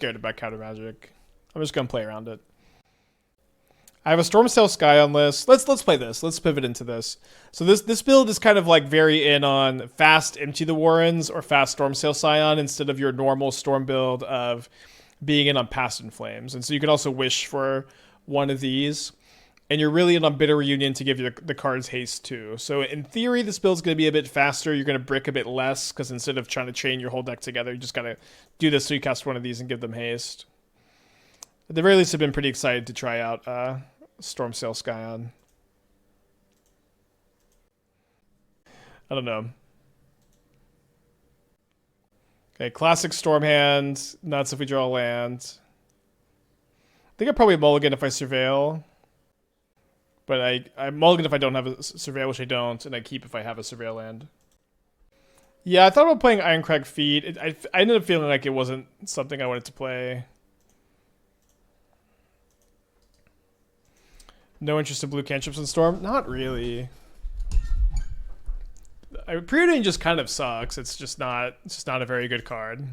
scared about counter magic. I'm just gonna play around it. I have a Stormscale Scion list. Let's play this. Let's pivot into this. So this build is kind of like very in on fast Empty the Warrens or fast Stormscale Scion instead of your normal Storm build of being in on Past in Flames. And so you can also wish for one of these. And you're really in on Bitter Reunion to give you the cards haste too. So in theory, this build's going to be a bit faster. You're going to brick a bit less because instead of trying to chain your whole deck together, you just got to do this so you cast one of these and give them haste. At the very least, I've been pretty excited to try out Stormscale Scion. I don't know. Okay, classic Storm hand. Nuts if we draw a land. I think I probably mulligan if I surveil. But I mulligan if I don't have a surveil, which I don't, and I keep if I have a surveil land. Yeah, I thought about playing Ironcrag Feet. I ended up feeling like it wasn't something I wanted to play. No interest in blue cantrips in Storm? Not really. Preordain just kind of sucks. It's just not a very good card.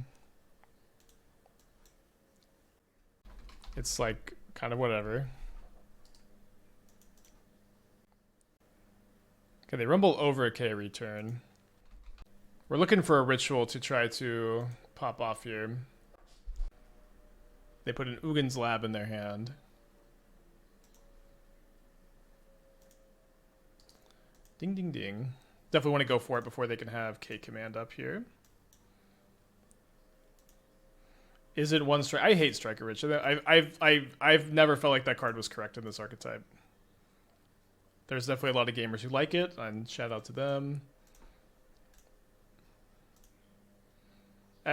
It's like kind of whatever. Okay, they rumble over a K return. We're looking for a ritual to try to pop off here. They put an Ugin's Lab in their hand. Ding, ding, ding. Definitely want to go for it before they can have K command up here. Is it one strike? I hate Striker Rich. I've never felt like that card was correct in this archetype. There's definitely a lot of gamers who like it, and shout out to them.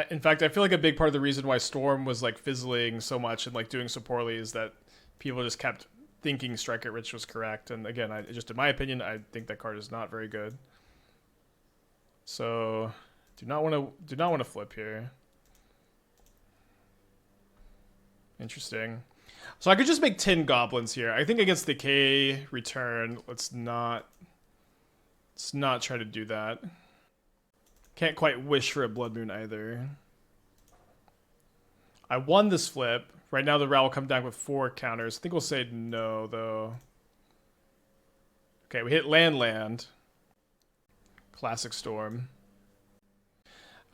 In fact, I feel like a big part of the reason why Storm was like fizzling so much and like doing so poorly is that people just kept thinking Strike It Rich was correct. And again, just in my opinion, I think that card is not very good. So do not want to flip here. Interesting. So I could just make 10 goblins here. I think against the K return, let's not try to do that. Can't quite wish for a Blood Moon either. I won this flip. Right now the Ra will come down with 4 counters. I think we'll say no, though. Okay, we hit land. Classic Storm.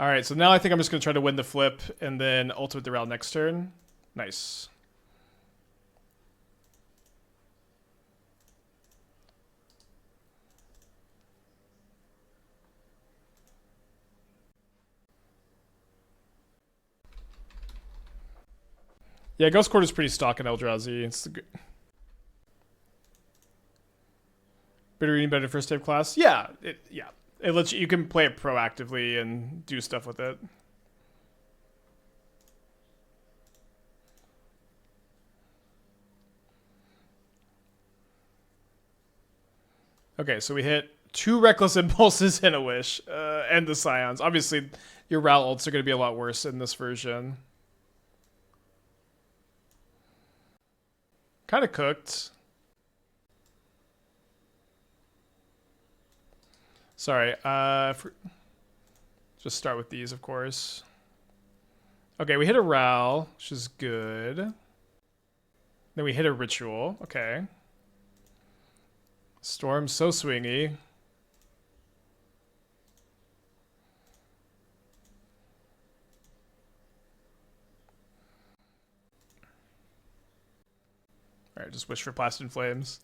Alright, so now I think I'm just going to try to win the flip and then ultimate the Ra next turn. Nice. Yeah, Ghost Court is pretty stock in Eldrazi. It's the good. Bitter Reading better first type class? Yeah, it lets you can play it proactively and do stuff with it. Okay, so we hit 2 Reckless Impulses and a Wish, and the Scions. Obviously, your Ral ults are going to be a lot worse in this version. Kind of cooked. Sorry, just start with these, of course. Okay, we hit a Ral, which is good. Then we hit a Ritual, okay. Storm's so swingy. Alright, just wish for Blast in Flames.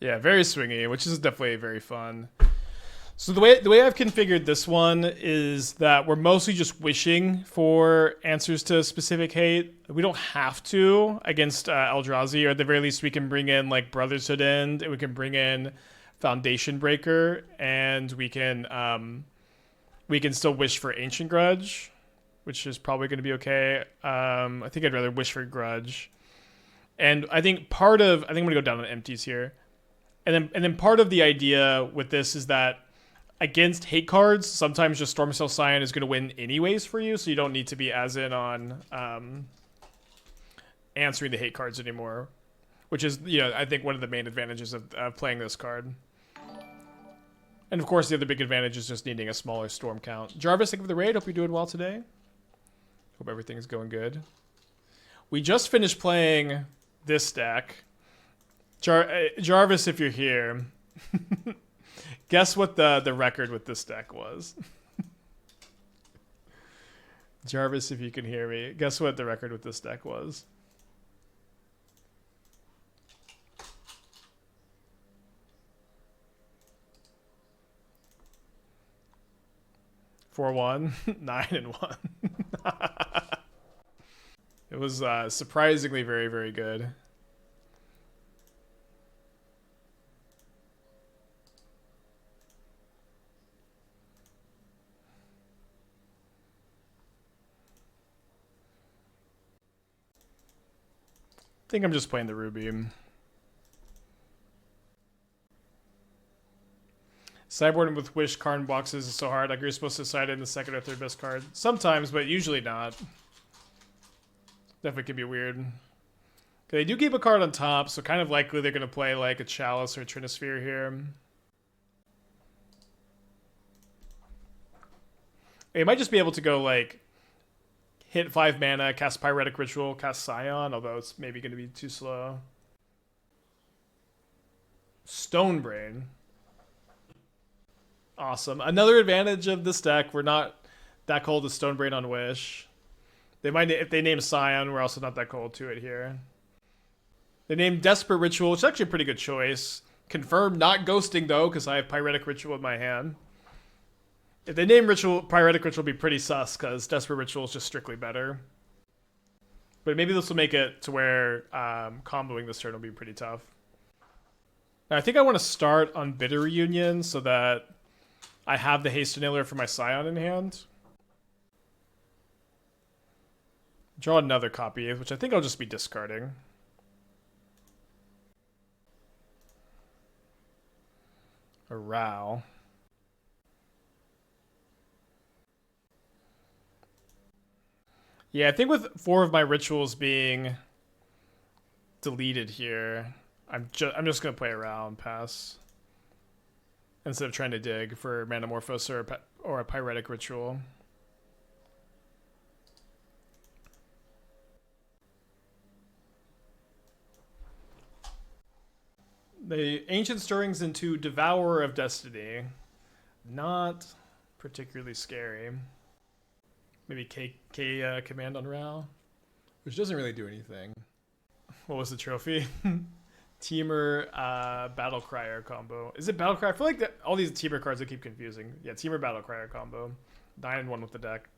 Yeah, very swingy, which is definitely very fun. So the way I've configured this one is that we're mostly just wishing for answers to specific hate. We don't have to against Eldrazi, or at the very least we can bring in like Brotherhood End, and we can bring in Foundation Breaker, and we can still wish for Ancient Grudge, which is probably going to be okay. I think I'd rather wish for Grudge, and I think I'm going to go down on empties here. And then part of the idea with this is that against hate cards, sometimes just Stormscale Scion is going to win anyways for you, so you don't need to be as in on answering the hate cards anymore, which is, I think one of the main advantages of playing this card. And of course, the other big advantage is just needing a smaller storm count. Jarvis, thank you for the raid. Hope you're doing well today. Hope everything is going good. We just finished playing this deck. Jarvis, if you're here, guess what the record with this deck was? Jarvis, if you can hear me, guess what the record with this deck was? 4-1, 9-1. It was surprisingly very, very good. I think I'm just playing the Ruby. Sideboarding with Wish Karn boxes is so hard. Like you're supposed to side in the second or third best card. Sometimes, but usually not. Definitely can be weird. They do keep a card on top, so kind of likely they're going to play like a Chalice or a Trinisphere here. They might just be able to go like hit 5 mana, cast Pyretic Ritual, cast Scion, although it's maybe going to be too slow. Stonebrain. Awesome. Another advantage of this deck, we're not that cold to Stonebrain on Wish. They might, if they name Scion, we're also not that cold to it here. They named Desperate Ritual, which is actually a pretty good choice. Confirmed not ghosting though, because I have Pyretic Ritual in my hand. If they name Pyretic Ritual, will be pretty sus, because Desperate Ritual is just strictly better. But maybe this will make it to where comboing this turn will be pretty tough. Now, I think I want to start on Bitter Reunion so that I have the Haste Annihilator for my Scion in hand. Draw another copy, which I think I'll just be discarding. A Row. Yeah, I think with 4 of my rituals being deleted here, I'm just gonna play around, pass, instead of trying to dig for Manamorphose or a Pyretic Ritual. The Ancient Stirrings into Devourer of Destiny. Not particularly scary. Maybe K command on Rao, which doesn't really do anything. What was the trophy? Teamer Battle Crier combo. Is it Battle Crier? I feel like all these Teamer cards I keep confusing. Yeah, Teamer Battle Crier combo. 9-1 with the deck.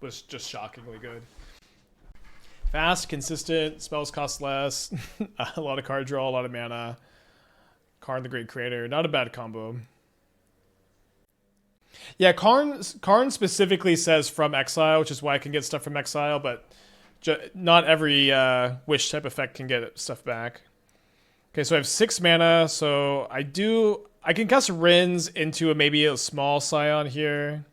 Was just shockingly good. Fast, consistent, spells cost less. A lot of card draw, a lot of mana. Karn the Great Creator. Not a bad combo. Yeah, Karn specifically says from exile, which is why I can get stuff from exile, but not every wish type effect can get stuff back. Okay, so I have 6 mana, so I can cast Wrenns into maybe a small Scion here.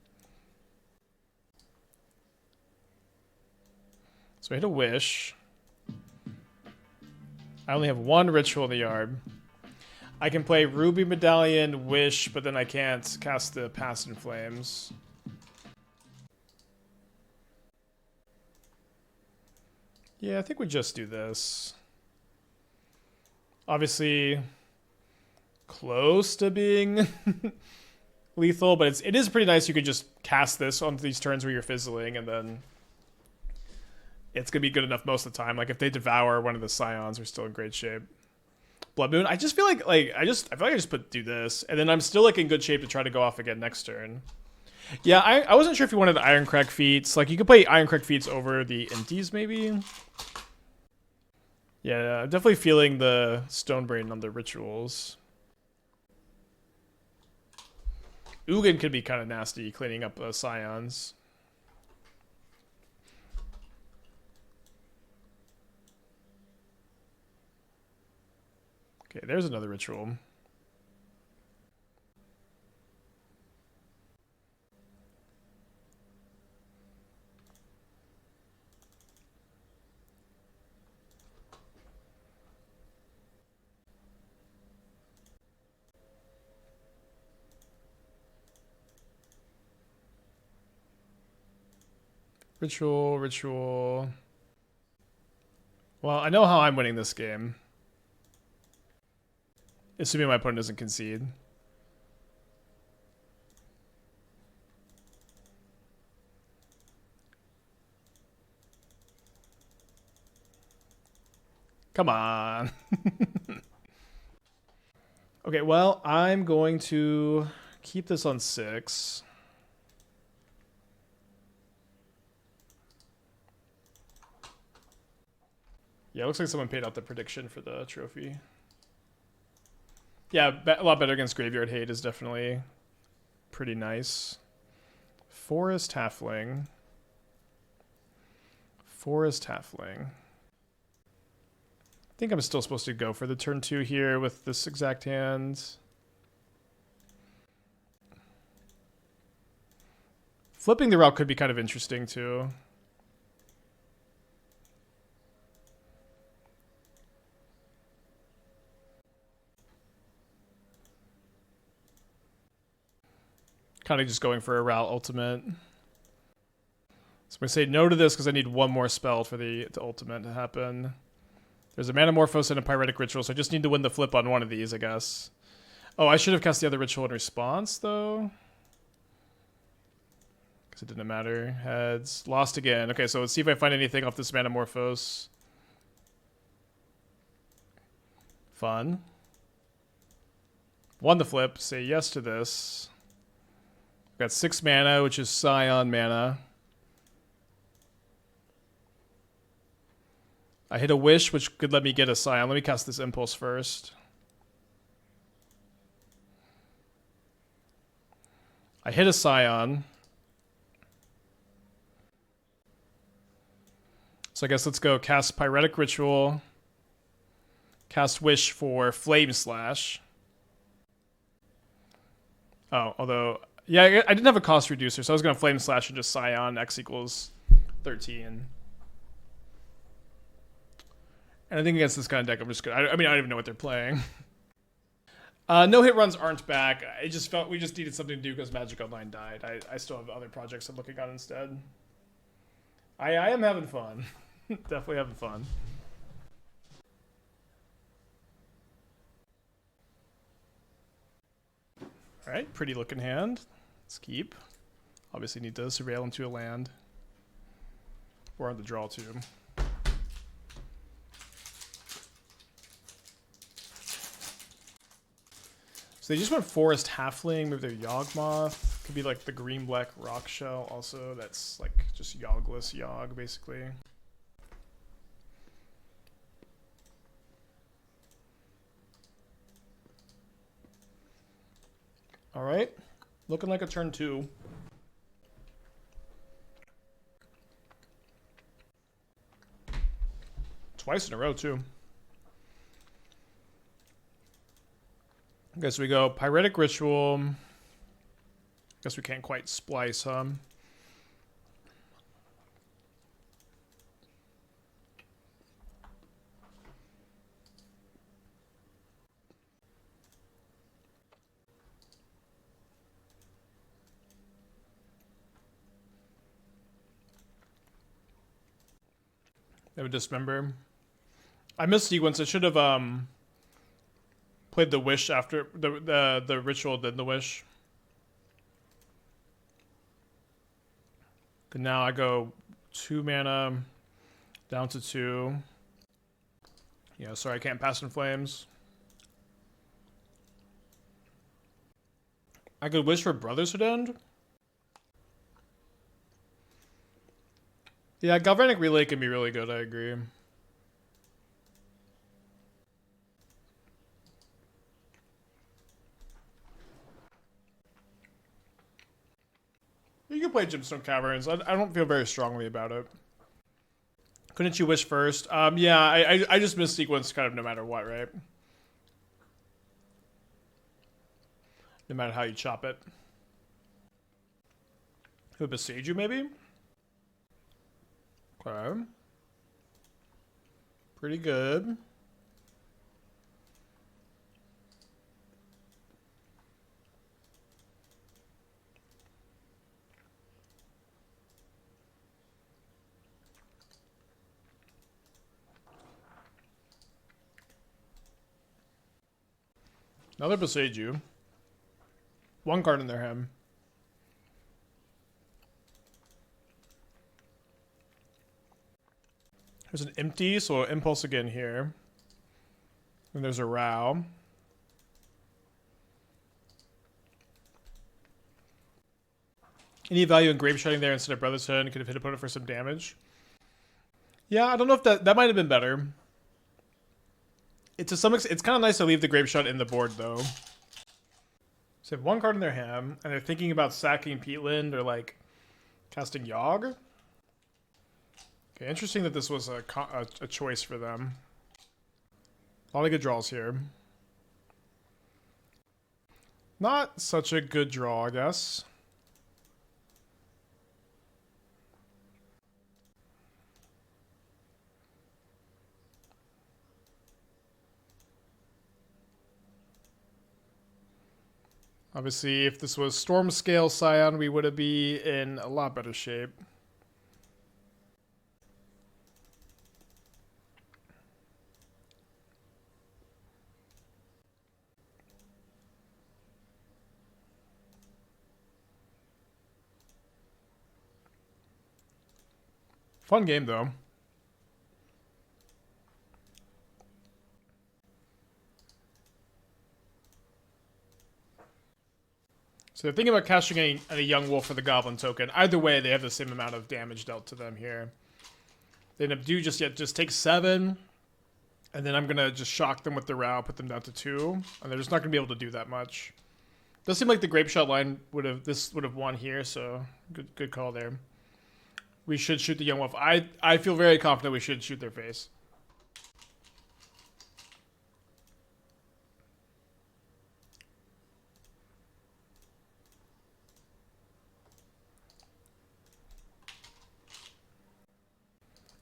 So I hit a Wish. I only have 1 ritual in the yard. I can play Ruby Medallion, Wish, but then I can't cast the Past in Flames. Yeah, I think we just do this. Obviously, close to being lethal, but it is pretty nice. You could just cast this on these turns where you're fizzling, and then it's gonna be good enough most of the time. Like if they devour one of the Scions, we're still in great shape. Blood Moon. I just feel like I feel like I just do this, and then I'm still like in good shape to try to go off again next turn. Yeah, I wasn't sure if you wanted the Ironcrag feats. Like you could play Ironcrag feats over the Inties maybe. Yeah, I'm definitely feeling the Stonebrain on the rituals. Ugin could be kind of nasty cleaning up Scions. Okay, there's another ritual. Ritual, ritual. Well, I know how I'm winning this game. Assuming my opponent doesn't concede. Come on. Okay, well, I'm going to keep this on 6. Yeah, it looks like someone paid out the prediction for the trophy. Yeah, a lot better against Graveyard Hate is definitely pretty nice. Forest Halfling. Forest Halfling. I think I'm still supposed to go for the turn 2 here with this exact hand. Flipping the route could be kind of interesting too. Kind of just going for a route ultimate. So I'm going to say no to this because I need one more spell for the ultimate to happen. There's a Manamorphose and a Pyretic Ritual, so I just need to win the flip on one of these, I guess. Oh, I should have cast the other ritual in response, though. Because it didn't matter. Heads. Lost again. Okay, so let's see if I find anything off this Manamorphose. Fun. Won the flip. Say yes to this. Got 6 mana, which is Scion mana. I hit a Wish, which could let me get a Scion. Let me cast this Impulse first. I hit a Scion. So I guess let's go cast Pyretic Ritual. Cast Wish for Flame Slash. Oh, although... Yeah, I didn't have a cost reducer, so I was going to Flame Slash and just Scion. X equals 13. And I think against this kind of deck, I'm just gonna... I mean, I don't even know what they're playing. No hit runs aren't back. I just felt we just needed something to do because Magic Online died. I still have other projects I'm looking on instead. I am having fun. Definitely having fun. All right, pretty looking hand. Let's keep. Obviously need to surveil into a land. Or on the draw too. So they just went Forest Halfling, maybe their Yawgmoth. Could be like the green-black Rock Shell also. That's like just Yogless Yogg, basically. All right, looking like a turn 2. Twice in a row, too. Okay, so we go Pyretic Ritual. Guess we can't quite splice, huh? They would dismember. I missed sequence. I should have played the Wish after the ritual, then the Wish. And now I go 2 mana down to 2. Yeah, sorry, I can't pass in Flames. I could Wish for Brotherhood End. Yeah, Galvanic Relay can be really good, I agree. You can play Gemstone Caverns. I don't feel very strongly about it. Couldn't you Wish first? Yeah, I just miss sequence kind of no matter what, right? No matter how you chop it. Who Besiege you, maybe? Okay. Pretty good. Another Boseiju. One card in their hand. There's an empty, so impulse again here. And there's a Rao. Any value in Grapeshotting there instead of Brotherhood could have hit opponent for some damage. Yeah, I don't know if that might have been better. To some extent, it's kind of nice to leave the Grapeshot in the board though. So they have one card in their hand, and they're thinking about sacking Peatland or like casting Yogg. Okay, interesting that this was a choice for them. A lot of good draws here. Not such a good draw, I guess. Obviously, if this was Stormscale Scion, we would be in a lot better shape. Fun game, though. So they're thinking about casting a Young Wolf for the Goblin token. Either way, they have the same amount of damage dealt to them here. They end up just take 7, and then I'm gonna just shock them with the Rao, put them down to 2, and they're just not gonna be able to do that much. Does seem like the Grapeshot line would have won here, so good call there. We should shoot the Young Wolf. I feel very confident we should shoot their face.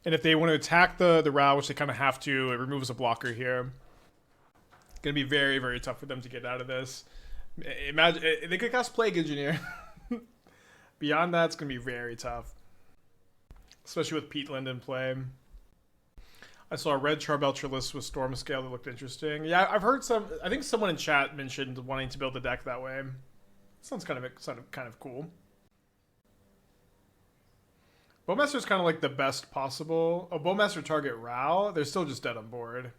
And if they want to attack the Rao, which they kind of have to, it removes a blocker here. It's going to be very, very tough for them to get out of this. Imagine, they could cast Plague Engineer. Beyond that, it's going to be very tough. Especially with Peatland in play. I saw a red Charbelcher list with Stormscale that looked interesting. Yeah, I've heard I think someone in chat mentioned wanting to build a deck that way. Sounds kind of cool. Bowmaster's kind of like the best possible. Oh, Bowmaster target Rao. They're still just dead on board.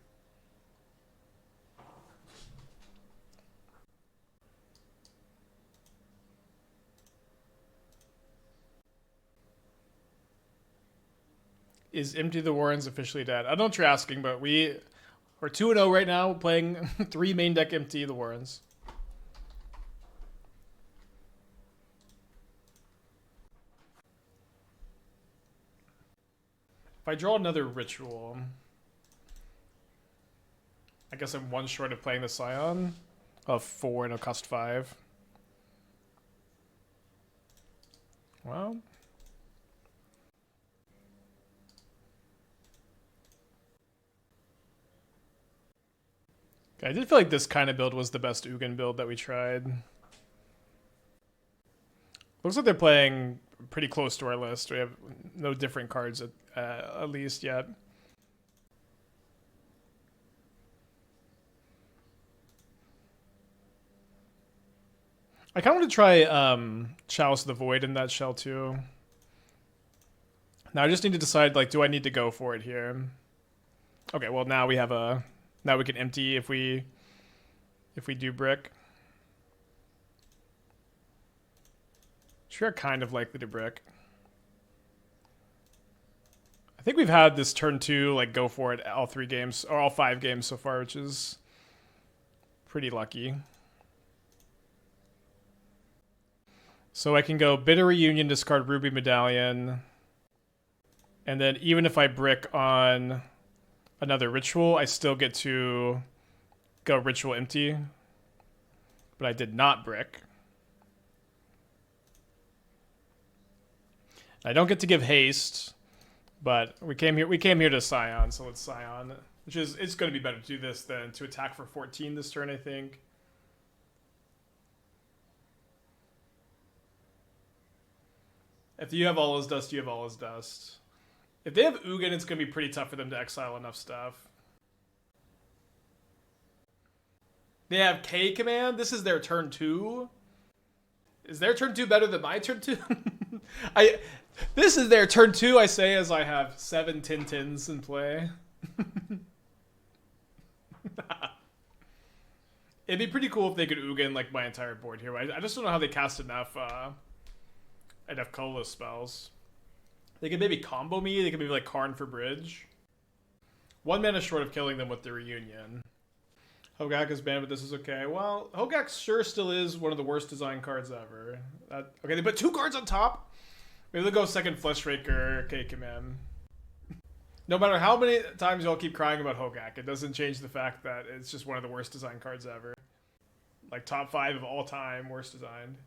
Is Empty the Warrens officially dead? I don't know what you're asking, but we're 2-0 right now, playing 3 main deck Empty the Warrens. If I draw another Ritual, I guess I'm 1 short of playing the Scion of 4 and it'll cost 5. Well. I did feel like this kind of build was the best Ugin build that we tried. Looks like they're playing pretty close to our list. We have no different cards at least yet. I kind of want to try Chalice of the Void in that shell too. Now I just need to decide, like, do I need to go for it here? Okay, well now we have a... Now we can empty if we do brick. Sure, kind of likely to brick. I think we've had this turn 2, like, go for it all 3 games, or all 5 games so far, which is pretty lucky. So I can go Bitter Reunion, discard Ruby Medallion, and then even if I brick on another Ritual, I still get to go Ritual empty. But I did not brick. I don't get to give haste, but we came here to Scion, so let's Scion. It's going to be better to do this than to attack for 14 this turn, I think. If you have all his dust, you have all his dust. If they have Ugin, it's going to be pretty tough for them to exile enough stuff. They have K command. This is their turn 2. Is their turn 2 better than my turn 2? This is their turn 2, I say, as I have 7 Tintins in play. It'd be pretty cool if they could Ugin like my entire board here. I just don't know how they cast enough colorless spells. They could maybe combo me. They could maybe like Karn for bridge. 1 mana short of killing them with the reunion. Hogak is banned, but this is okay. Well, Hogak sure still is one of the worst design cards ever. Okay, they put 2 cards on top. Maybe they'll go second Fleshraker, K command. No matter how many times y'all keep crying about Hogak, it doesn't change the fact that it's just one of the worst design cards ever. Like top 5 of all time, worst designed.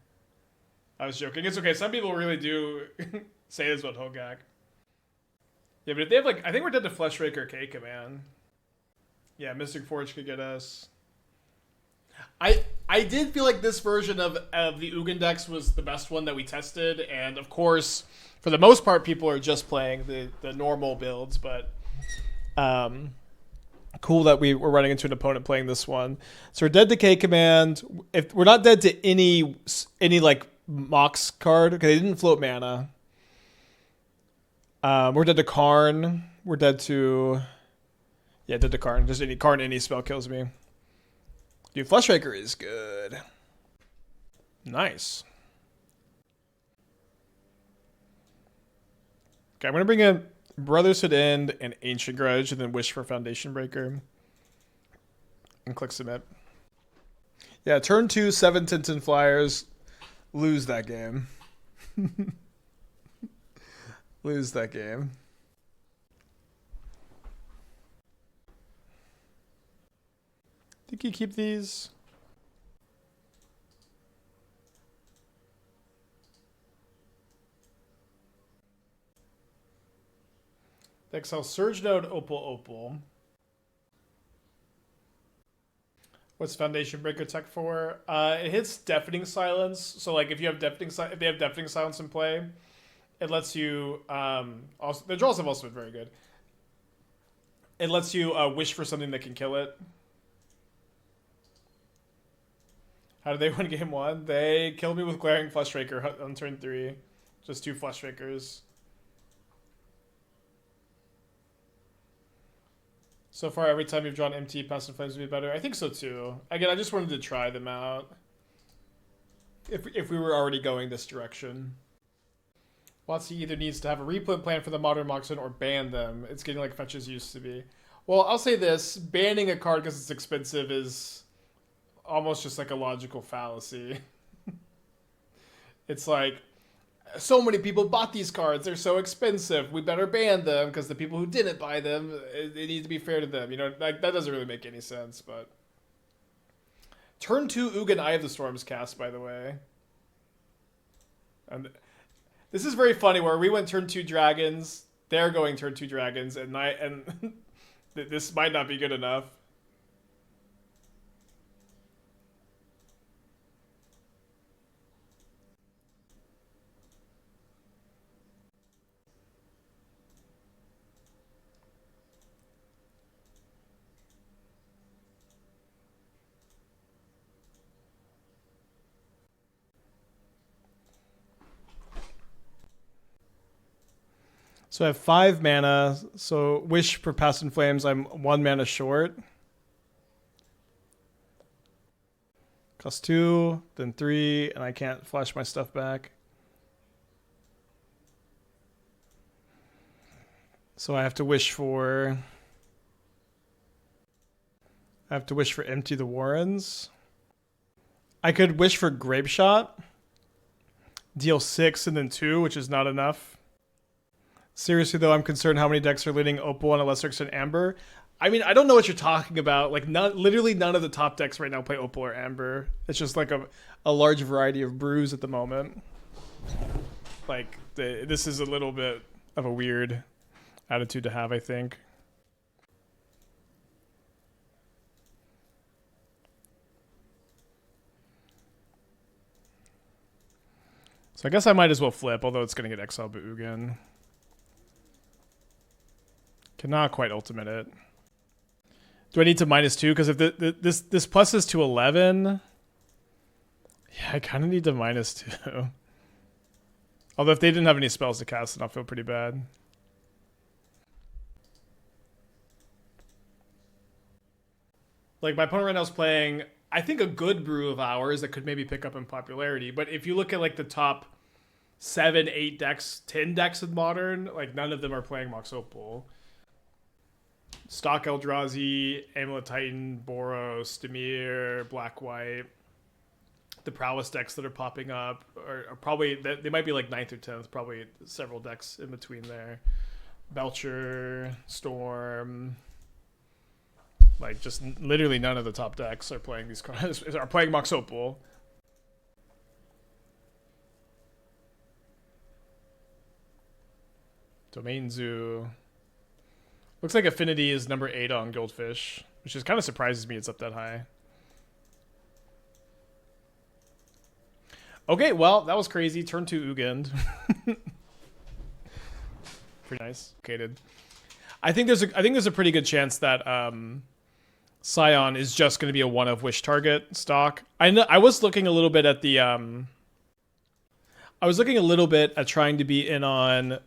I was joking. It's okay. Some people really do say this about Hogak. Yeah, but if they have like, I think we're dead to Fleshraker, K command. Yeah, Mystic Forge could get us. I did feel like this version of the Ugin decks was the best one that we tested, and of course, for the most part, people are just playing the normal builds, but cool that we were running into an opponent playing this one. So we're dead to K command. If we're not dead to any like Mox card, okay, they didn't float mana. We're dead to Karn. We're dead to dead to Karn. Just any spell kills me. Dude, Fleshraker is good. Nice. Okay, I'm going to bring in Brotherhood End and Ancient Grudge and then Wish for Foundation Breaker. And click Submit. Yeah, turn 2, 7 Tintin Flyers. Lose that game. Lose that game. Think you keep these? Exile Surge Node, Opal. What's Foundation Breaker tech for? It hits Deafening Silence. So like if you have if they have Deafening Silence in play, it lets you also the draws have also been very good. It lets you wish for something that can kill it. How did they win game 1? They killed me with Glaring Fleshraker on turn 3. Just 2 Fleshrakers. So far, every time you've drawn MT, Past and Flames would be better. I think so too. Again, I just wanted to try them out. If we were already going this direction. WotC either needs to have a replay plan for the modern Moxen or ban them. It's getting like fetches used to be. Well, I'll say this. Banning a card because it's expensive is almost just like a logical fallacy. It's like, so many people bought these cards. They're so expensive. We better ban them because the people who didn't buy them, they need to be fair to them. You know, like, that doesn't really make any sense, but. Turn 2 Ugin Eye of the Storms cast, by the way. And this is very funny where we went turn 2 dragons. They're going turn 2 dragons, and this might not be good enough. So I have 5 mana. So Wish for Past and Flames, I'm 1 mana short. Cost 2, then 3, and I can't flash my stuff back. So I have to wish for Empty the Warrens. I could wish for Grapeshot. Deal 6 and then 2, which is not enough. Seriously, though, I'm concerned how many decks are leading Opal and a lesser extent Amber. I mean, I don't know what you're talking about. Like, literally none of the top decks right now play Opal or Amber. It's just like a large variety of brews at the moment. Like, this is a little bit of a weird attitude to have, I think. So I guess I might as well flip, although it's going to get exiled by Ugin. Cannot quite ultimate it. Do I need to -2? Because if this plus is to 11, yeah, I kind of need to -2. Although if they didn't have any spells to cast, then I'll feel pretty bad. Like, my opponent right now is playing, I think, a good brew of ours that could maybe pick up in popularity. But if you look at, like, the top 7, 8 decks, 10 decks in Modern, like, none of them are playing Mox Opal. Stock Eldrazi, Amulet Titan, Boros, Dimir, Black-White. The Prowess decks that are popping up are probably, they might be like 9th or 10th, probably several decks in between there. Belcher, Storm. Like, just literally none of the top decks are playing these cards, are playing Mox Opal. Domain Zoo. Looks like Affinity is number 8 on Goldfish, which is kind of surprises me it's up that high. Okay, well, that was crazy. Turn 2 Ugin. Pretty nice. Okay, dude. I think there's a pretty good chance that Scion is just going to be a one of Wish target stock. I was looking a little bit at the I was looking a little bit at trying to be in on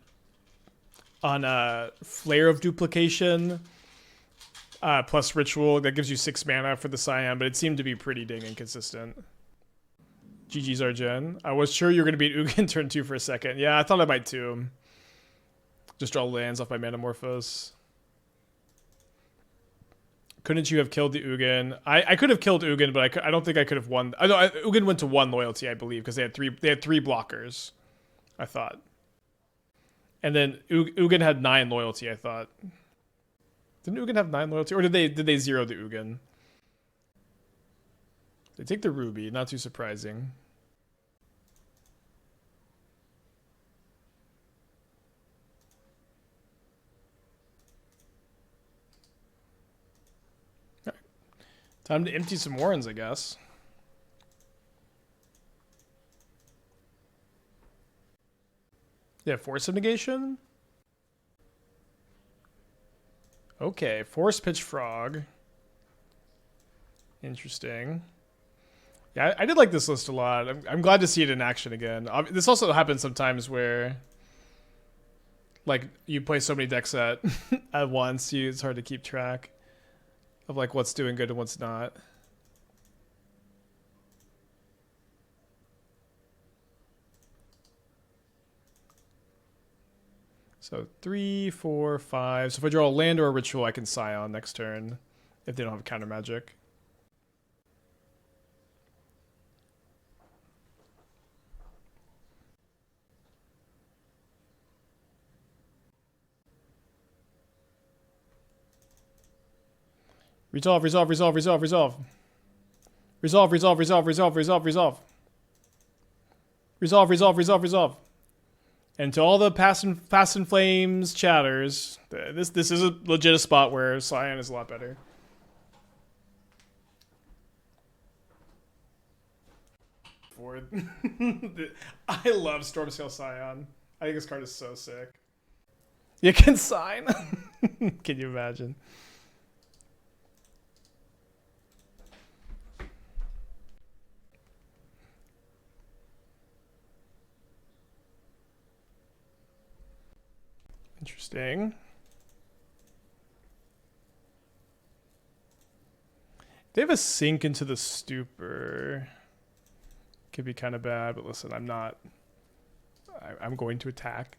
Flare of Duplication plus Ritual that gives you 6 mana for the Scion, but it seemed to be pretty dang inconsistent. GG's Arjen. I was sure you were going to beat Ugin turn 2 for a second. Yeah, I thought I might too. Just draw lands off my Manamorphose. Couldn't you have killed the Ugin? I could have killed Ugin, but I don't think I could have won. I know Ugin went to 1 loyalty, I believe, because they had 3 blockers, I thought. And then Ugin had 9 loyalty, I thought. Didn't Ugin have 9 loyalty? Or did they zero the Ugin? They take the Ruby, not too surprising. Right. Time to empty some Warrens, I guess. Yeah, Force of Negation? Okay, Force Pitch Frog. Interesting. Yeah, I did like this list a lot. I'm glad to see it in action again. This also happens sometimes where, like, you play so many decks at once, it's hard to keep track of like what's doing good and what's not. So 3, 4, 5. So if I draw a land or a ritual, I can Scion next turn if they don't have counter magic. Resolve, resolve, resolve, resolve, resolve. Resolve, resolve, resolve, resolve, resolve, resolve. Resolve, resolve, resolve, resolve. And to all the Fast and Flames chatters, this is a legit spot where Scion is a lot better. I love Stormscale Scion. I think this card is so sick. You can sign. Can you imagine? Interesting. They have a sink into the stupor. Could be kind of bad, but listen, I'm not. I'm going to attack.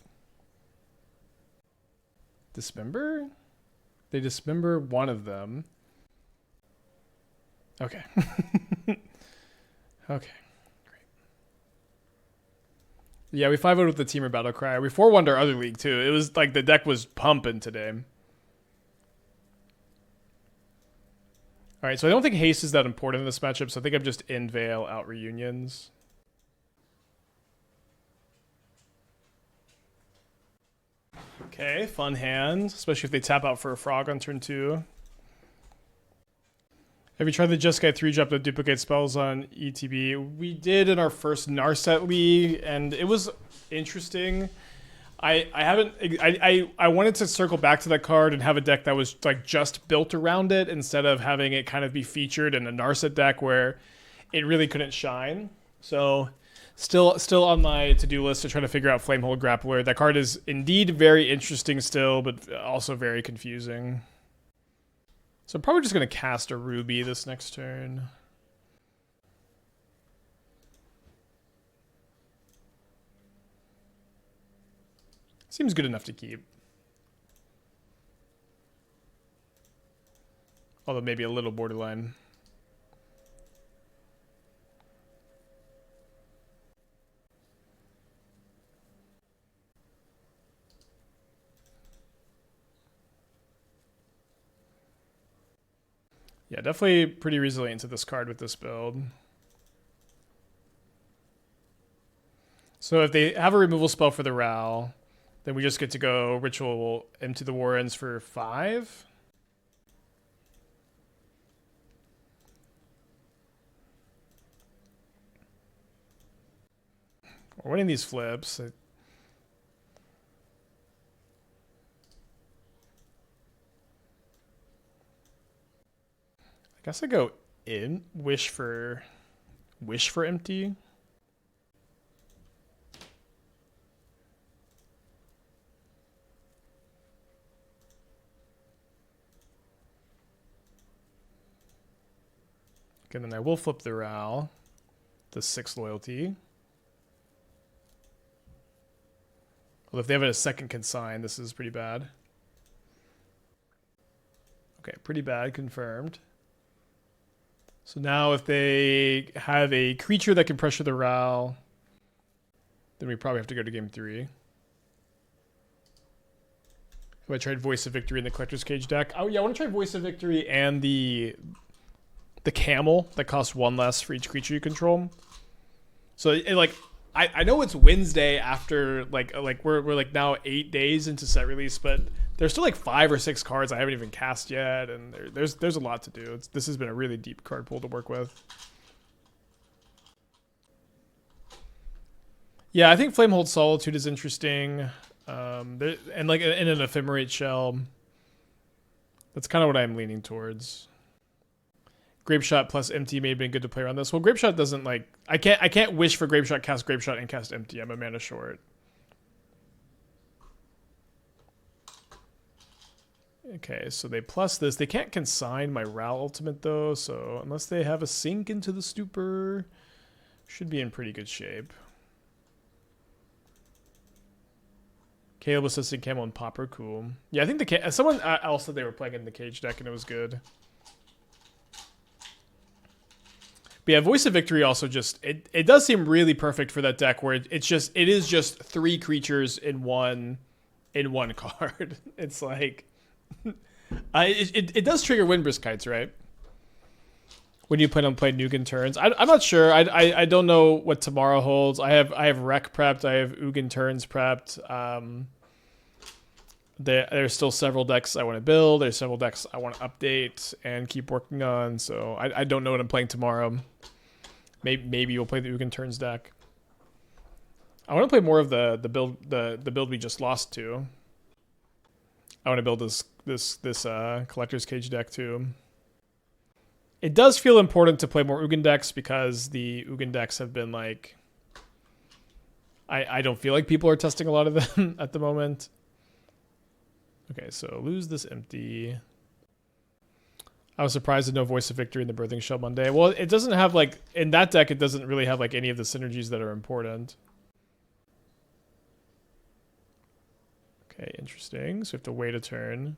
Dismember? They dismember one of them. Okay. Okay. Yeah, we 5-0'd with the Teamer Battlecry. We 4-1'd our other league, too. It was like the deck was pumping today. Alright, so I don't think haste is that important in this matchup, so I think I'm just in Veil, out Reunions. Okay, fun hand, especially if they tap out for a frog on turn 2. Have you tried the Jeskai 3-drop that duplicate spells on ETB? We did in our first Narset League, and it was interesting. I haven't I wanted to circle back to that card and have a deck that was like just built around it instead of having it kind of be featured in a Narset deck where it really couldn't shine. So still on my to-do list to try to figure out Flamehold Grappler. That card is indeed very interesting still, but also very confusing. So I'm probably just going to cast a Ruby this next turn. Seems good enough to keep. Although maybe a little borderline. Yeah, definitely pretty resilient to this card with this build. So if they have a removal spell for the Ral, then we just get to go Ritual into the Warrens for 5. We're winning these flips. I guess I go in, wish for empty. Okay, then I will flip the Ral, the 6 loyalty. Well, if they have a second consign, this is pretty bad. Okay, pretty bad, confirmed. So now if they have a creature that can pressure the Ral, then we probably have to go to game 3. If I tried Voice of Victory in the Collector's Cage deck. Oh yeah, I want to try Voice of Victory and the camel that costs 1 less for each creature you control. So I know it's Wednesday after like we're like now 8 days into set release, but there's still like 5 or 6 cards I haven't even cast yet, and there's a lot to do. This has been a really deep card pool to work with. Yeah, I think Flamehold Solitude is interesting, and like in an Ephemerate Shell. That's kind of what I'm leaning towards. Grapeshot plus empty may have been good to play around this. Well, Grapeshot doesn't like I can't wish for Grapeshot, cast Grapeshot, and cast empty. I'm a mana short. Okay, so they plus this. They can't consign my Ral ultimate though, so unless they have a sink into the stupor, should be in pretty good shape. Caleb assisting Camel and Popper, cool. Yeah, I think someone else said they were playing in the Cage deck and it was good. But yeah, Voice of Victory also just it does seem really perfect for that deck where it is just 3 creatures in one card. It's like it does trigger Windbrisk Kites, right? When you plan on playing Ugin turns. I'm not sure. I don't know what tomorrow holds. I have Wreck prepped, I have Ugin turns prepped. There's still several decks I want to build. There's several decks I want to update and keep working on. So I don't know what I'm playing tomorrow. Maybe you'll play the Ugin Turns deck. I want to play more of the build we just lost to. I want to build this Collector's Cage deck too. It does feel important to play more Ugin decks because the Ugin decks have been like I don't feel like people are testing a lot of them at the moment. Okay, so lose this empty. I was surprised at no Voice of Victory in the Birthing Shell Monday. Well, it doesn't have like in that deck. It doesn't really have like any of the synergies that are important. Okay, interesting. So we have to wait a turn.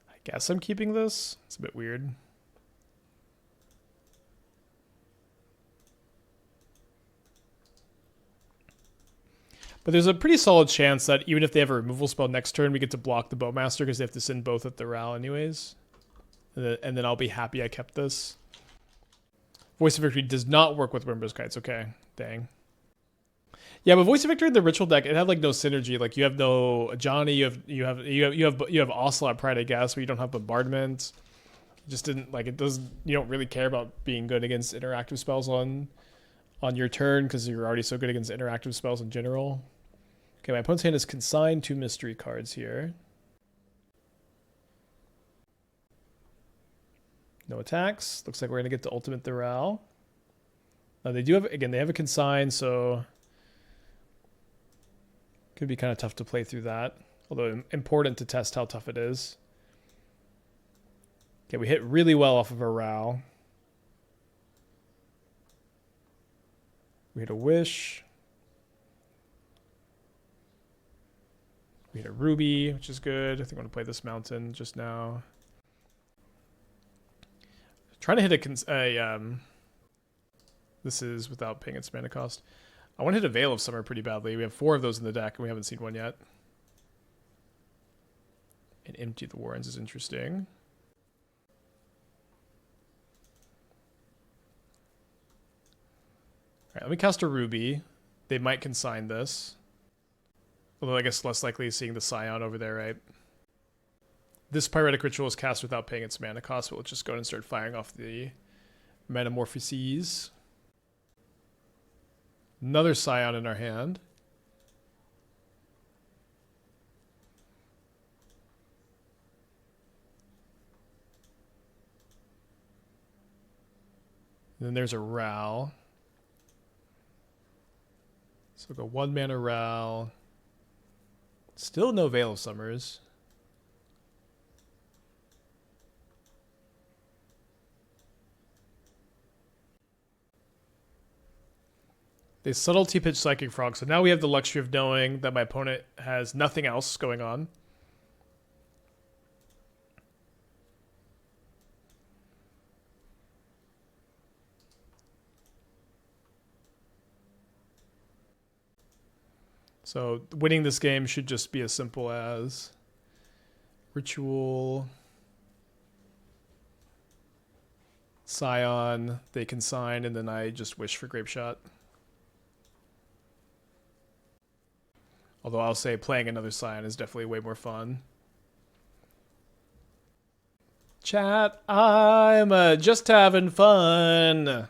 I guess I'm keeping this. It's a bit weird. But there's a pretty solid chance that even if they have a removal spell next turn, we get to block the Bowmaster because they have to send both at the Ral anyways. And then I'll be happy I kept this. Voice of Victory does not work with Windbrisk Kites. Okay, dang. Yeah, but Voice of Victory in the Ritual deck, it had like no synergy. Like you have no Johnny, you have Ocelot Pride, I guess, but you don't have Bombardment. It just didn't like it doesn't. You don't really care about being good against interactive spells on your turn because you're already so good against interactive spells in general. Okay, my opponent's hand is consigned 2 mystery cards here. No attacks. Looks like we're gonna get to Ultimate Doral. Now they do have they have a consign, so could be kind of tough to play through that. Although important to test how tough it is. Okay, we hit really well off of a Ral. We hit a Wish. We hit a Ruby, which is good. I think I'm going to play this Mountain just now. Trying to hit this is without paying its mana cost. I want to hit a Veil of Summer pretty badly. We have 4 of those in the deck, and we haven't seen one yet. And Empty the Warrens is interesting. All right, let me cast a Ruby. They might consign this. Although I guess less likely seeing the Scion over there, right? This Pyretic Ritual is cast without paying its mana cost, but let's just go ahead and start firing off the Manamorphoses. Another Scion in our hand. And then there's a Ral. So we'll go 1 mana Ral. Still no Veil of Summers. They subtlety pitch Psychic Frog. So now we have the luxury of knowing that my opponent has nothing else going on. So winning this game should just be as simple as Ritual, Scion, they consign, and then I just wish for Grapeshot. Although I'll say playing another Scion is definitely way more fun. Chat, I'm just having fun.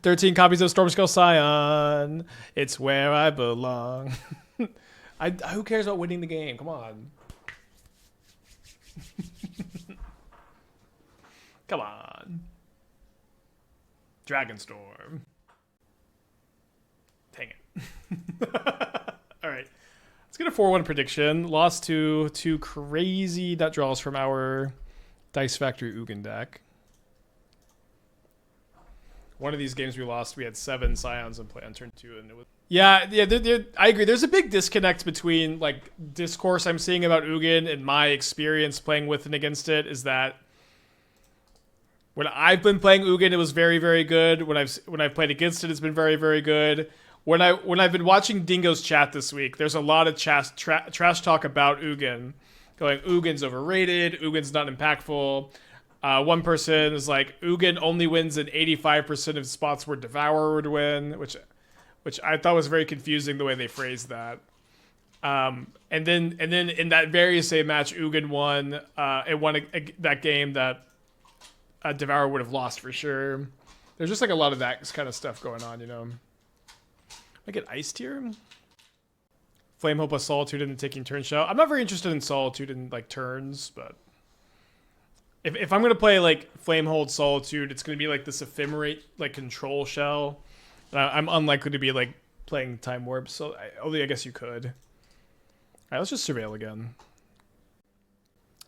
13 copies of Stormscale Scion. It's where I belong. Who cares about winning the game? Come on. Come on. Dragonstorm. Dang it. All right. Let's get a 4-1 prediction. Lost to 2 crazy nut draws from our Dice Factory Ugin deck. One of these games we lost, we had 7 Scions in play on turn 2, and it was I agree. There's a big disconnect between like discourse I'm seeing about Ugin and my experience playing with and against it. Is that when I've been playing Ugin, it was very, very good. When I've played against it, it's been very, very good. When I've been watching Dingo's chat this week, there's a lot of trash talk about Ugin, going Ugin's overrated, Ugin's not impactful. One person is like, Ugin only wins in 85% of spots where Devourer would win, which I thought was very confusing the way they phrased that. And then in that very same match, Ugin won. It won that game that Devourer would have lost for sure. There's just like a lot of that kind of stuff going on, you know. I get iced here. Flame Hope plus Solitude in the Taking Turn shell. I'm not very interested in Solitude in like turns, but if I'm gonna play like Flame Hold Solitude, it's gonna be like this ephemerate like control shell. I'm unlikely to be like playing Time Warp, so I guess you could. All right, let's just Surveil again.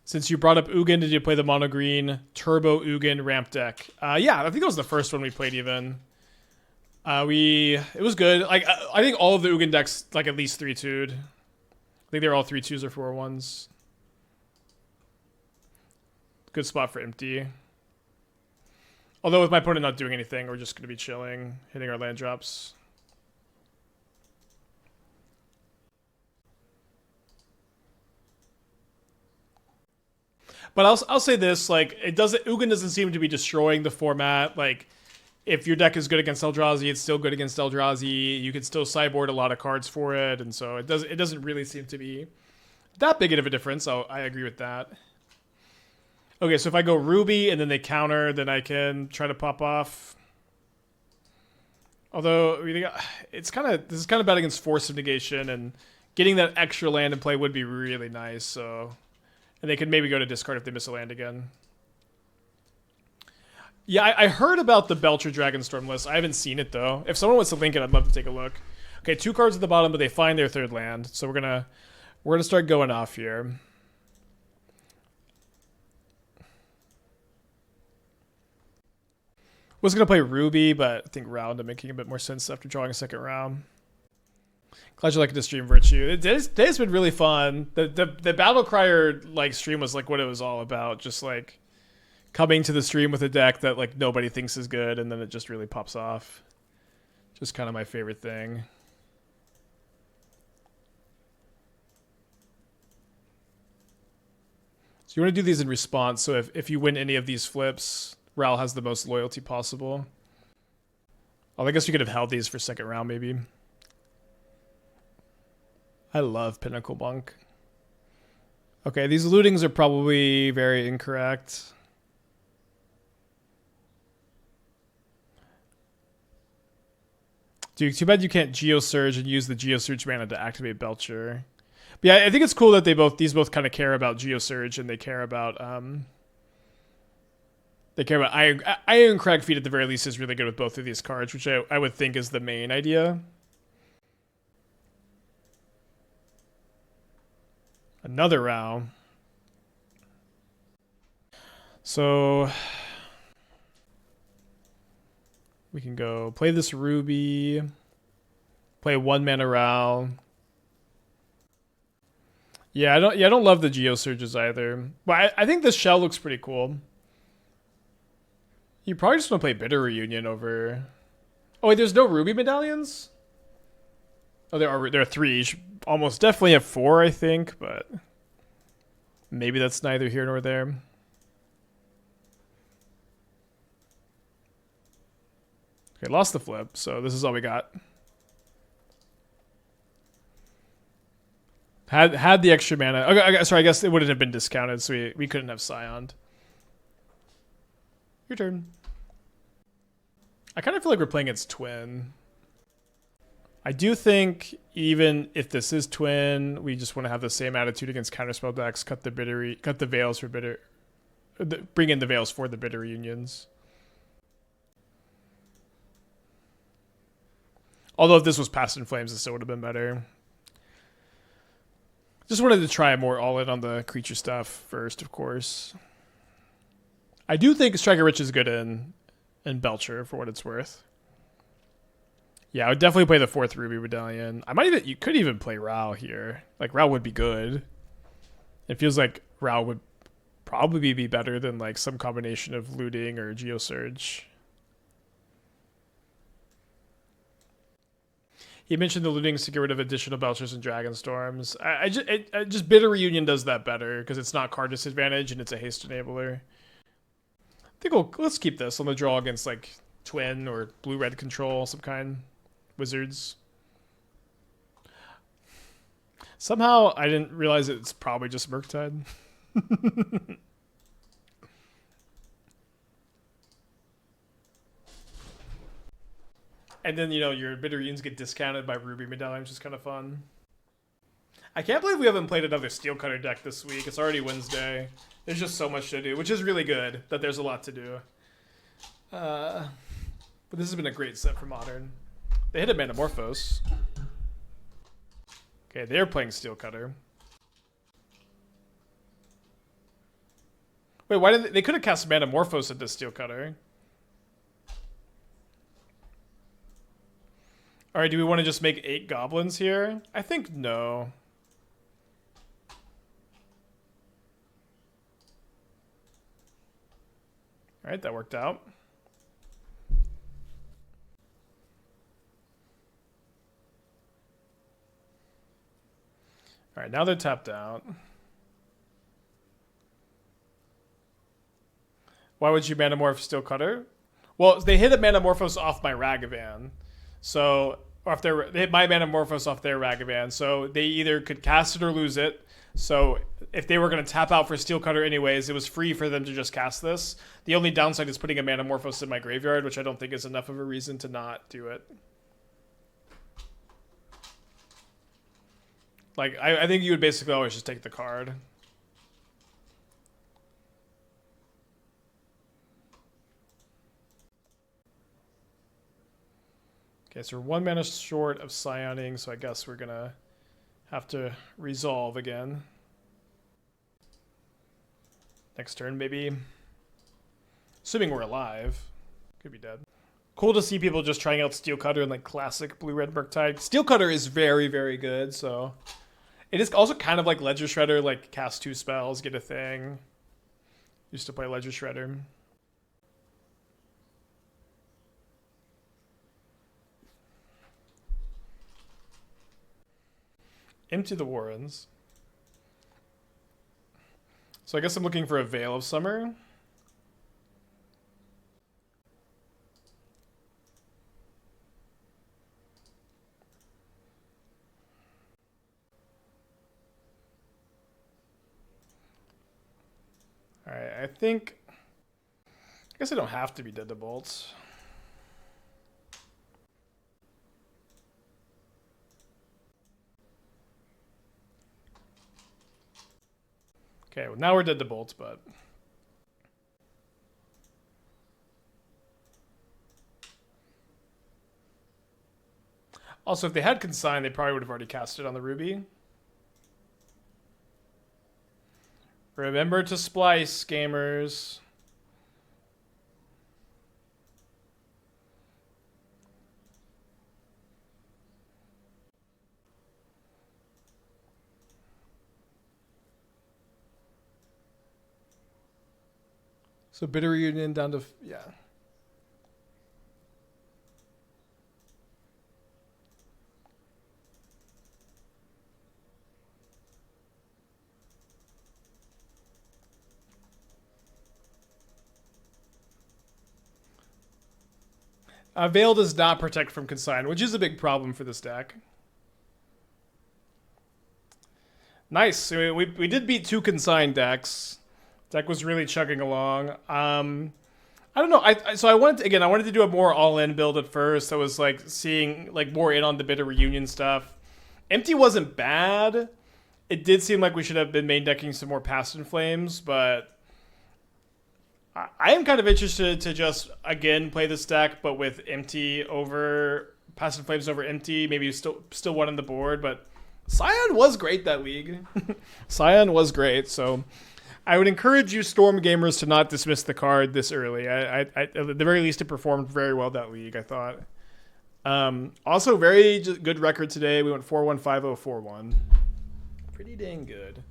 Since you brought up Ugin, did you play the mono green Turbo Ugin ramp deck? Yeah, I think that was the first one we played even. It was good. Like I think all of the Ugin decks like at least 3-2'd. I think they're all 3-2s or 4-1s. Good spot for empty. Although with my opponent not doing anything, we're just going to be chilling, hitting our land drops. But I'll say this, like Ugin doesn't seem to be destroying the format. Like if your deck is good against Eldrazi, it's still good against Eldrazi. You can still sideboard a lot of cards for it, and so it doesn't really seem to be that big of a difference. So I agree with that. Okay, so if I go Ruby and then they counter, then I can try to pop off. Although this is kind of bad against Force of Negation, and getting that extra land in play would be really nice. So, and they could maybe go to discard if they miss a land again. Yeah, I heard about the Belcher Dragonstorm list. I haven't seen it though. If someone wants to link it, I'd love to take a look. Okay, 2 cards at the bottom, but they find their 3rd land. So we're gonna start going off here. Was gonna play Ruby, but I think Round is making a bit more sense after drawing a 2nd round. Glad you like to stream Virtue. Today's been really fun. The Battle Crier like stream was like what it was all about. Just like coming to the stream with a deck that like nobody thinks is good, and then it just really pops off. Just kind of my favorite thing. So you want to do these in response. So if you win any of these flips, Ral has the most loyalty possible. Oh, I guess we could have held these for 2nd round maybe. I love Pinnacle Monk. Okay, these lootings are probably very incorrect. Dude, too bad you can't Geosurge and use the Geosurge mana to activate Belcher. But yeah, I think it's cool that these both kind of care about Geosurge, and they care about Iron Crag Feet at the very least is really good with both of these cards, which I would think is the main idea. Another round. So we can go play this Ruby, play 1 mana Ral. Yeah, I don't love the Geosurges either. But I think this shell looks pretty cool. You probably just want to play Bitter Reunion over. Oh wait, there's no Ruby Medallions? Oh, there are 3. Almost definitely have 4, I think, but maybe that's neither here nor there. Okay, lost the flip, so this is all we got. Had the extra mana. Okay, sorry, I guess it wouldn't have been discounted, so we couldn't have Scioned. Your turn. I kind of feel like we're playing its Twin. I do think even if this is Twin, we just want to have the same attitude against counterspell decks. Cut the veils for bitter. Bring in the veils for the Bitter Reunions. Although if this was Past in Flames, it still would have been better. Just wanted to try more all-in on the creature stuff first, of course. I do think Striker Rich is good in Belcher for what it's worth. Yeah, I would definitely play the 4th Ruby Medallion. You could even play Rao here. Like Rao would be good. It feels like Rao would probably be better than like some combination of looting or Geosurge. He mentioned the lootings to get rid of additional Belchers and Dragonstorms. I just Bitter Reunion does that better because it's not card disadvantage and it's a haste enabler. I think let's keep this on the draw against like Twin or blue-red control, some kind. Wizards. Somehow I didn't realize it's probably just Murktide. And then, your Bitter Reunions get discounted by Ruby Medallion, which is kind of fun. I can't believe we haven't played another Steel Cutter deck this week. It's already Wednesday. There's just so much to do, which is really good that there's a lot to do. But this has been a great set for Modern. They hit a Manamorphose. Okay, they're playing Steel Cutter. Wait, why did they could have cast Manamorphose at this Steel Cutter? All right, do we want to just make 8 goblins here? I think no. All right, that worked out. All right, now they're tapped out. Why would you Manamorph Steel Cutter? Well, they hit a Manamorphose off my Ragavan. So, or if they hit my Manamorphose off their Ragavan. So they either could cast it or lose it. So if they were going to tap out for Steel Cutter anyways, it was free for them to just cast this. The only downside is putting a Manamorphose in my graveyard, which I don't think is enough of a reason to not do it. Like, I think you would basically always just take the card. Okay, so we're 1 mana short of Scioning, so I guess we're gonna have to resolve again. Next turn, maybe. Assuming we're alive. Could be dead. Cool to see people just trying out Steel Cutter and like classic blue-red Murktide. Steel Cutter is very, very good, so... It is also kind of like Ledger Shredder, like cast 2 spells, get a thing. Used to play Ledger Shredder. Empty the Warrens. So I guess I'm looking for a Veil of Summer. Alright, I guess I don't have to be dead to bolts. Okay, well now we're dead to bolts, but... Also, if they had Consign, they probably would have already cast it on the Ruby. Remember to splice, gamers. So Bitter Reunion down to, yeah. Veil does not protect from Consign, which is a big problem for this deck. Nice. So we did beat 2 Consign decks. Deck was really chugging along. I don't know. I wanted to do a more all-in build at first. I was like seeing like more in on the Bitter Reunion stuff. Empty wasn't bad. It did seem like we should have been main decking some more Past in Flames, but I am kind of interested to just again play this deck, but with Empty over Past in Flames over Empty. Maybe still one on the board, but Scion was great that league. Scion was great, so. I would encourage you Storm gamers to not dismiss the card this early. At the very least, it performed very well that league, I thought. Also, very good record today. We went 4-1, 5-0, 4-1. Pretty dang good.